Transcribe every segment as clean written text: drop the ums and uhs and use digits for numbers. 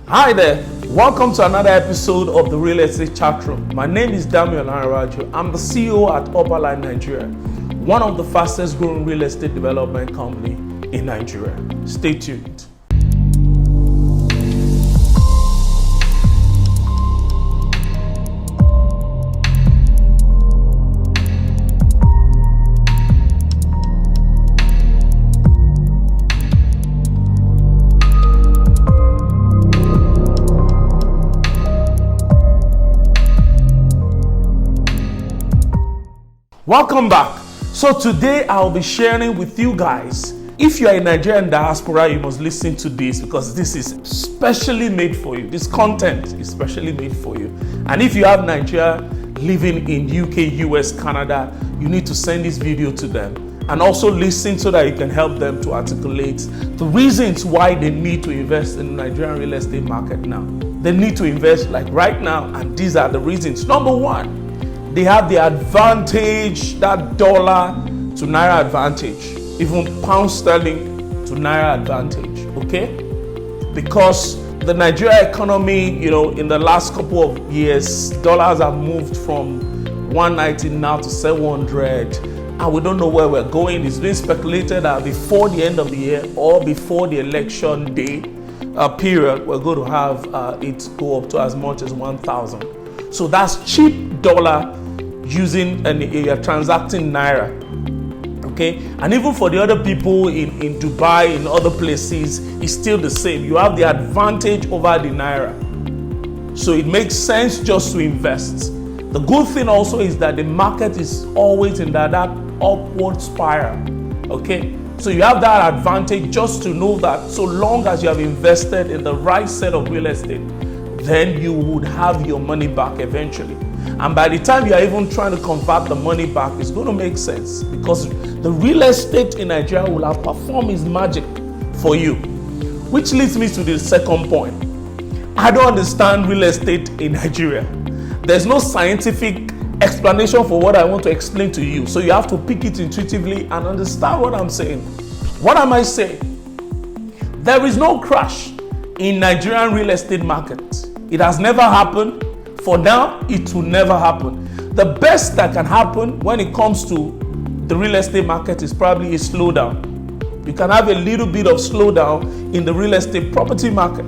Hi there, welcome to another episode of the Real Estate Chatroom. My name is Damian Araju. I'm the CEO at Upperline Nigeria, one of the fastest growing real estate development company in Nigeria. Stay tuned. Welcome back. So today I'll be sharing with you guys, if you are a Nigerian diaspora, you must listen to this because this is specially made for you. This content is specially made for you. And if you have Nigeria living in UK, US, Canada, you need to send this video to them and also listen so that you can help them to articulate the reasons why they need to invest in the Nigerian real estate market now. They need to invest like right now, and these are the reasons. Number one, they have the advantage, that dollar to naira advantage, even pound sterling to naira advantage, okay? Because the Nigeria economy, in the last couple of years, dollars have moved from 190 now to 700, and we don't know where we're going. It's been speculated that before the end of the year or before the election day period, we're going to have it go up to as much as 1,000. So that's cheap dollar using you're transacting naira, okay? And even for the other people in Dubai, in other places, it's still the same. You have the advantage over the naira. So it makes sense just to invest. The good thing also is that the market is always in that upward spiral, okay? So you have that advantage just to know that so long as you have invested in the right set of real estate, then you would have your money back eventually. And by the time you are even trying to convert the money back, it's going to make sense because the real estate in Nigeria will have performed its magic for you. Which leads me to the second point. I don't understand real estate in Nigeria. There's no scientific explanation for what I want to explain to you. So you have to pick it intuitively and understand what I'm saying. What am I saying? There is no crash in Nigerian real estate market. It has never happened. For now, it will never happen. The best that can happen when it comes to the real estate market is probably a slowdown. You can have a little bit of slowdown in the real estate property market.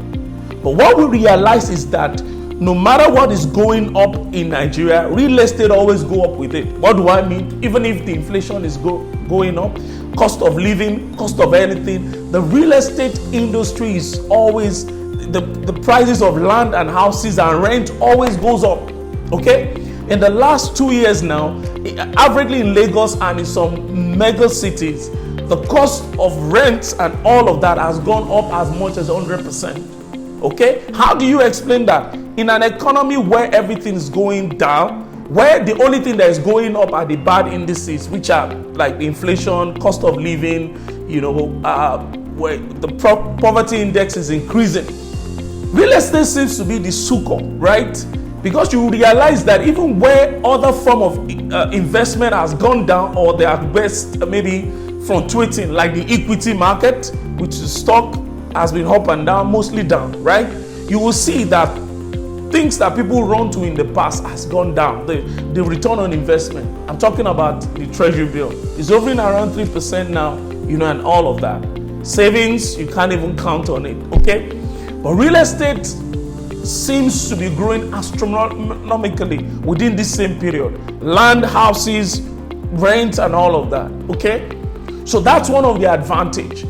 But what we realize is that no matter what is going up in Nigeria, real estate always go up with it. What do I mean? Even if the inflation is going up, cost of living, cost of anything, the real estate industry is always the prices of land and houses and rent always goes up, okay? In the last 2 years now, averagely in Lagos and in some mega cities, the cost of rents and all of that has gone up as much as 100%, okay? How do you explain that? In an economy where everything is going down, where the only thing that is going up are the bad indices, which are like inflation, cost of living, where the poverty index is increasing. Real estate seems to be the succor, right? Because you realize that even where other form of investment has gone down or they are best maybe fluctuating, like the equity market, which is stock has been up and down, mostly down, right? You will see that things that people run to in the past has gone down. The return on investment, I'm talking about the treasury bill, is hovering around 3% now, and all of that. Savings, you can't even count on it, okay? But real estate seems to be growing astronomically within this same period. Land, houses, rent, and all of that, okay? So that's one of the advantage.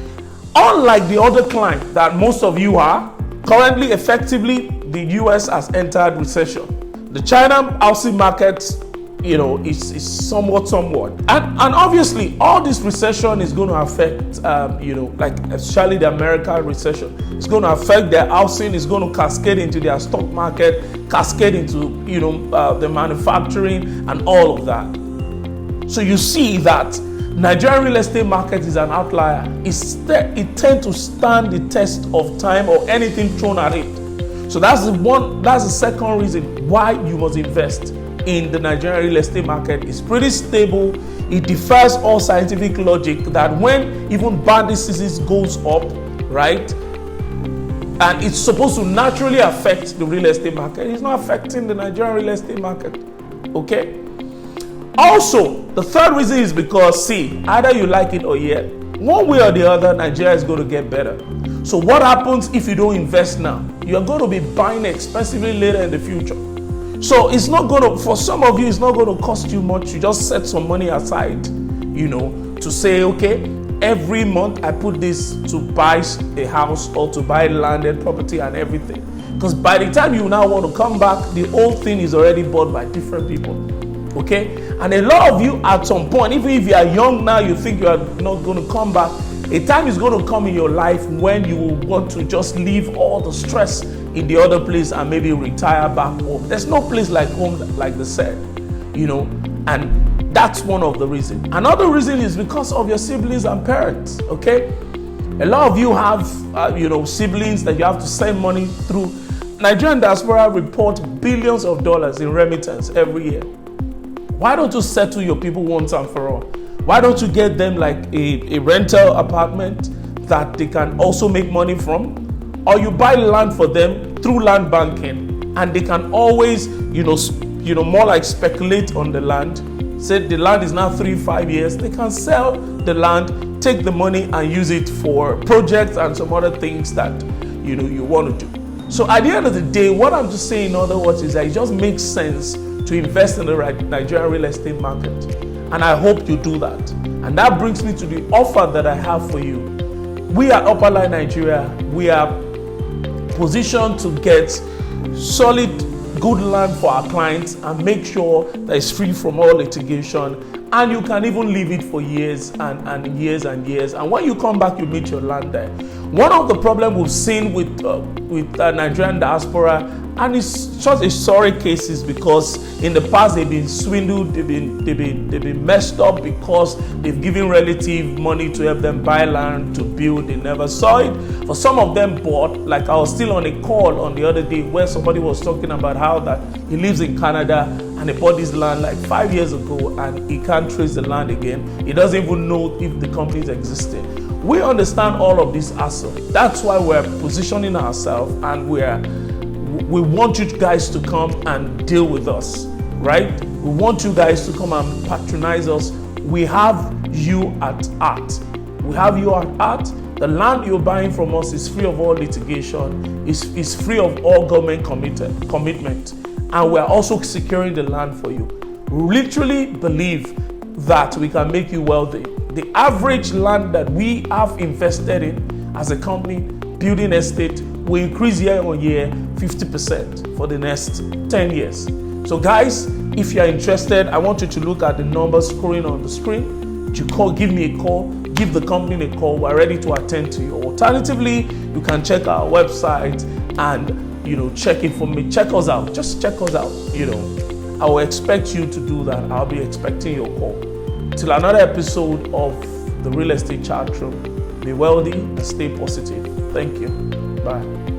Unlike the other client that most of you are, currently, effectively, the US has entered recession. The China housing market, is somewhat. And obviously, all this recession is going to affect, especially the American recession. It's going to affect their housing. It's going to cascade into their stock market, cascade into, the manufacturing and all of that. So you see that Nigerian real estate market is an outlier. It tends to stand the test of time or anything thrown at it. So that's the second reason why you must invest in the Nigerian real estate market. Is pretty stable. It defies all scientific logic that when even bad diseases goes up, right, And it's supposed to naturally affect the real estate market. It's not affecting the Nigerian real estate market. Okay? Also, the third reason is because, see, either you like it or yet, one way or the other, Nigeria is going to get better. So what happens if you don't invest now? You're going to be buying expensively later in the future. So it's not going to, for some of you, it's not going to cost you much. You just set some money aside, to say, okay, every month I put this to buy a house or to buy landed property and everything. Because by the time you now want to come back, the whole thing is already bought by different people. Okay? And a lot of you at some point, even if you are young now, you think you are not going to come back, a time is going to come in your life when you will want to just leave all the stress in the other place and maybe retire back home. There's no place like home, like they said, and that's one of the reasons. Another reason is because of your siblings and parents, okay? A lot of you have, siblings that you have to send money through. Nigerian Diaspora report billions of dollars in remittance every year. Why don't you settle your people once and for all? Why don't you get them like a rental apartment that they can also make money from? Or you buy land for them through land banking, and they can always, more like speculate on the land. Say the land is now 3-5 years. They can sell the land, take the money and use it for projects and some other things that, you want to do. So at the end of the day, what I'm just saying in other words is that it just makes sense to invest in the Nigerian real estate market. And I hope you do that. And that brings me to the offer that I have for you. We at Upper Line Nigeria, we are positioned to get solid, good land for our clients and make sure that it's free from all litigation. And you can even leave it for years and years and years. And when you come back, you meet your land there. One of the problems we've seen with Nigerian Diaspora, and it's just historic cases, because in the past they've been swindled, they've been messed up because they've given relative money to help them buy land to build. They never saw it. For some of them bought, like I was still on a call on the other day where somebody was talking about how that he lives in Canada and he bought this land like 5 years ago and he can't trace the land again. He doesn't even know if the company is existing. We understand all of this hassle. That's why we're positioning ourselves, and we want you guys to come and deal with us, right? We want you guys to come and patronize us. We have you at heart. We have you at heart. The land you're buying from us is free of all litigation, is free of all government commitment, and we're also securing the land for you. We literally believe that we can make you wealthy. The average land that we have invested in as a company, building estate, will increase year on year 50% for the next 10 years. So guys, if you're interested, I want you to look at the numbers scrolling on the screen. Give me a call, give the company a call. We're ready to attend to you. Alternatively, you can check our website and check it for me. Check us out. Just check us out. I will expect you to do that. I'll be expecting your call. Till another episode of the Real Estate Chatroom. Be wealthy and stay positive. Thank you. Bye.